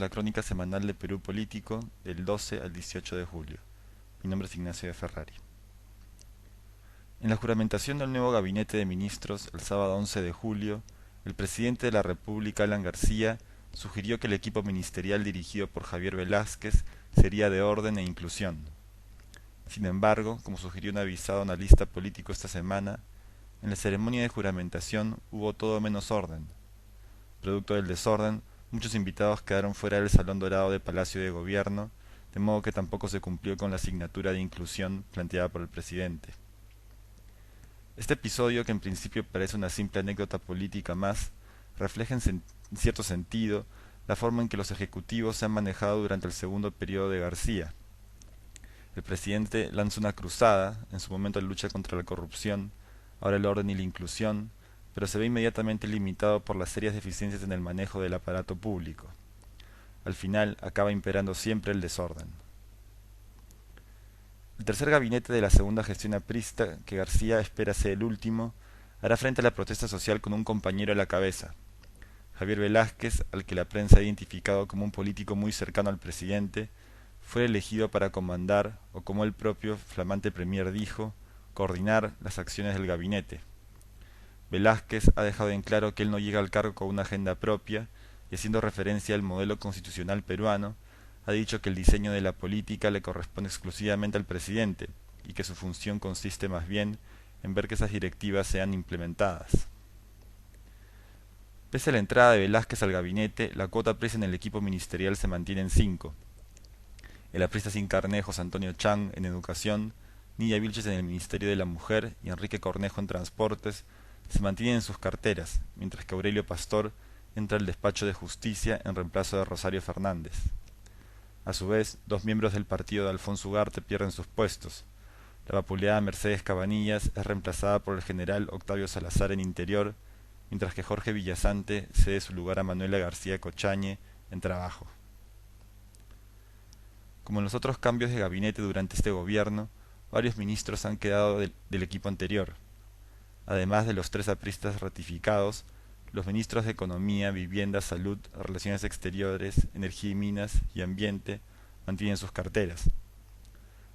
la crónica semanal de Perú Político del 12 al 18 de julio. Mi nombre es Ignacio de Ferrari. En la juramentación del nuevo gabinete de ministros el sábado 11 de julio, el presidente de la República, Alan García, sugirió que el equipo ministerial dirigido por Javier Velázquez sería de orden e inclusión. Sin embargo, como sugirió un avisado analista político esta semana, en la ceremonia de juramentación hubo todo menos orden. Producto del desorden, muchos invitados quedaron fuera del Salón Dorado del Palacio de Gobierno, de modo que tampoco se cumplió con la asignatura de inclusión planteada por el presidente. Este episodio, que en principio parece una simple anécdota política más, refleja en cierto sentido la forma en que los ejecutivos se han manejado durante el segundo periodo de García. El presidente lanza una cruzada, en su momento de lucha contra la corrupción, ahora el orden y la inclusión, pero se ve inmediatamente limitado por las serias deficiencias en el manejo del aparato público. Al final acaba imperando siempre el desorden. El tercer gabinete de la segunda gestión aprista, que García espera sea el último, hará frente a la protesta social con un compañero a la cabeza. Javier Velázquez, al que la prensa ha identificado como un político muy cercano al presidente, fue elegido para comandar, o como el propio flamante premier dijo, coordinar las acciones del gabinete. Velázquez ha dejado en claro que él no llega al cargo con una agenda propia y, haciendo referencia al modelo constitucional peruano, ha dicho que el diseño de la política le corresponde exclusivamente al presidente y que su función consiste más bien en ver que esas directivas sean implementadas. Pese a la entrada de Velázquez al gabinete, la cuota aprista en el equipo ministerial se mantiene en 5. El aprista sin Carnejos Antonio Chang en Educación, Nidia Vilches en el Ministerio de la Mujer y Enrique Cornejo en Transportes se mantienen en sus carteras, mientras que Aurelio Pastor entra al despacho de Justicia en reemplazo de Rosario Fernández. A su vez, dos miembros del partido de Alfonso Ugarte pierden sus puestos. La vapuleada Mercedes Cabanillas es reemplazada por el general Octavio Salazar en Interior, mientras que Jorge Villasante cede su lugar a Manuela García Cochañe en Trabajo. Como en los otros cambios de gabinete durante este gobierno, varios ministros han quedado del equipo anterior. Además de los 3 apristas ratificados, los ministros de Economía, Vivienda, Salud, Relaciones Exteriores, Energía y Minas y Ambiente mantienen sus carteras.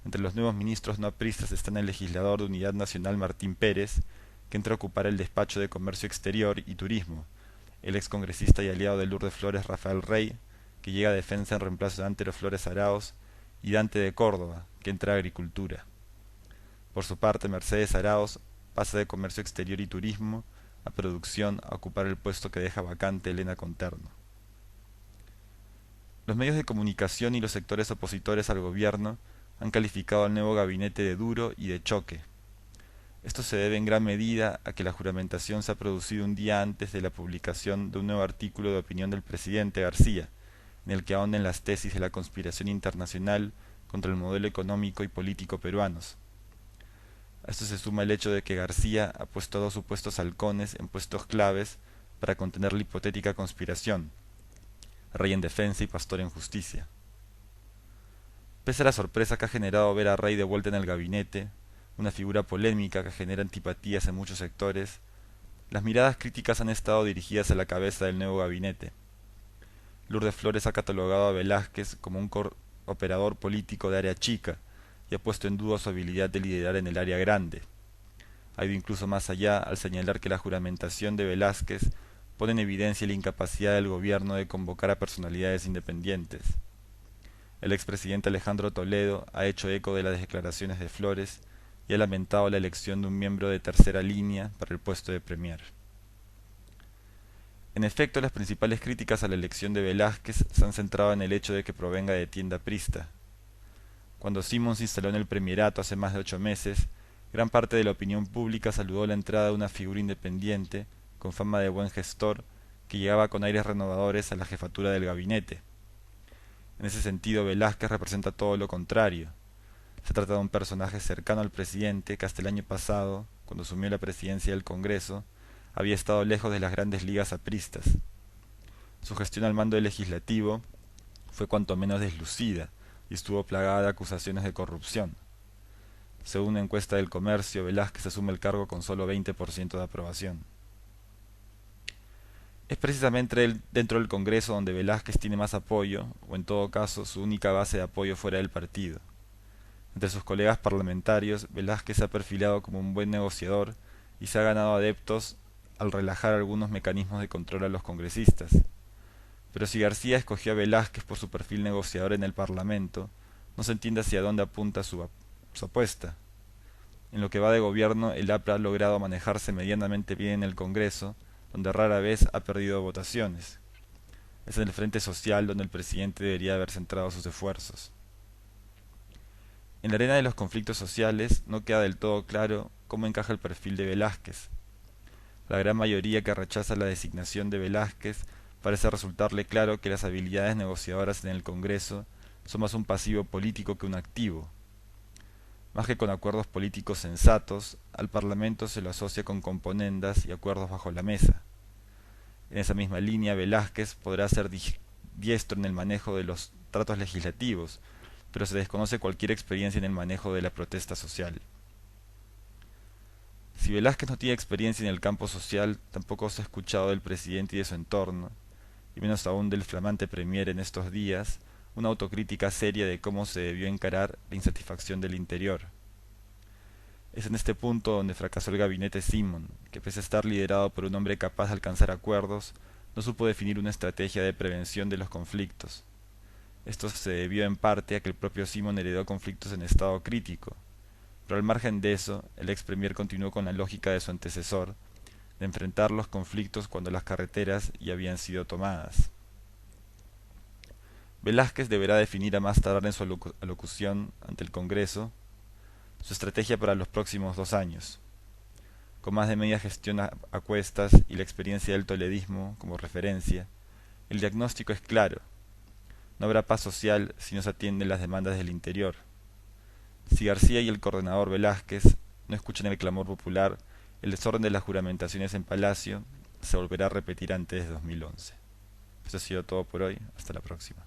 Entre los nuevos ministros no apristas están el legislador de Unidad Nacional Martín Pérez, que entra a ocupar el despacho de Comercio Exterior y Turismo, el excongresista y aliado de Lourdes Flores Rafael Rey, que llega a Defensa en reemplazo de Antero Flores Arauz, y Dante de Córdoba, que entra a Agricultura. Por su parte, Mercedes Arauz pasa de Comercio Exterior y Turismo a Producción a ocupar el puesto que deja vacante Elena Conterno. Los medios de comunicación y los sectores opositores al gobierno han calificado al nuevo gabinete de duro y de choque. Esto se debe en gran medida a que la juramentación se ha producido un día antes de la publicación de un nuevo artículo de opinión del presidente García, en el que ahondan las tesis de la conspiración internacional contra el modelo económico y político peruanos. A esto se suma el hecho de que García ha puesto a 2 supuestos halcones en puestos claves para contener la hipotética conspiración, Rey en Defensa y Pastor en Justicia. Pese a la sorpresa que ha generado ver a Rey de vuelta en el gabinete, una figura polémica que genera antipatías en muchos sectores, las miradas críticas han estado dirigidas a la cabeza del nuevo gabinete. Lourdes Flores ha catalogado a Velázquez como un operador político de área chica y ha puesto en duda su habilidad de liderar en el área grande. Ha ido incluso más allá al señalar que la juramentación de Velázquez pone en evidencia la incapacidad del gobierno de convocar a personalidades independientes. El expresidente Alejandro Toledo ha hecho eco de las declaraciones de Flores y ha lamentado la elección de un miembro de tercera línea para el puesto de premier. En efecto, las principales críticas a la elección de Velázquez se han centrado en el hecho de que provenga de tienda aprista. Cuando Simón se instaló en el premierato hace más de 8 meses, gran parte de la opinión pública saludó la entrada de una figura independiente, con fama de buen gestor, que llegaba con aires renovadores a la jefatura del gabinete. En ese sentido, Velázquez representa todo lo contrario. Se trata de un personaje cercano al presidente que hasta el año pasado, cuando asumió la presidencia del Congreso, había estado lejos de las grandes ligas apristas. Su gestión al mando del legislativo fue cuanto menos deslucida y estuvo plagada de acusaciones de corrupción. Según una encuesta del Comercio, Velázquez asume el cargo con solo 20% de aprobación. Es precisamente dentro del Congreso donde Velázquez tiene más apoyo, o en todo caso su única base de apoyo fuera del partido. Entre sus colegas parlamentarios, Velázquez se ha perfilado como un buen negociador y se ha ganado adeptos al relajar algunos mecanismos de control a los congresistas. Pero si García escogió a Velázquez por su perfil negociador en el Parlamento, no se entiende hacia dónde apunta su apuesta. En lo que va de gobierno, el APRA ha logrado manejarse medianamente bien en el Congreso, donde rara vez ha perdido votaciones. Es en el frente social donde el presidente debería haber centrado sus esfuerzos. En la arena de los conflictos sociales no queda del todo claro cómo encaja el perfil de Velázquez. La gran mayoría que rechaza la designación de Velázquez parece resultarle claro que las habilidades negociadoras en el Congreso son más un pasivo político que un activo. Más que con acuerdos políticos sensatos, al Parlamento se lo asocia con componendas y acuerdos bajo la mesa. En esa misma línea, Velázquez podrá ser diestro en el manejo de los tratos legislativos, pero se desconoce cualquier experiencia en el manejo de la protesta social. Si Velázquez no tiene experiencia en el campo social, tampoco se ha escuchado del presidente y de su entorno, y menos aún del flamante premier en estos días, una autocrítica seria de cómo se debió encarar la insatisfacción del interior. Es en este punto donde fracasó el gabinete Simon, que pese a estar liderado por un hombre capaz de alcanzar acuerdos, no supo definir una estrategia de prevención de los conflictos. Esto se debió en parte a que el propio Simon heredó conflictos en estado crítico, pero al margen de eso, el ex premier continuó con la lógica de su antecesor, de enfrentar los conflictos cuando las carreteras ya habían sido tomadas. Velázquez deberá definir a más tardar en su alocución ante el Congreso su estrategia para los próximos 2 años. Con más de media gestión a cuestas y la experiencia del toledismo como referencia, el diagnóstico es claro. No habrá paz social si no se atienden las demandas del interior. Si García y el coordinador Velázquez no escuchan el clamor popular, el desorden de las juramentaciones en Palacio se volverá a repetir antes de 2011. Eso ha sido todo por hoy. Hasta la próxima.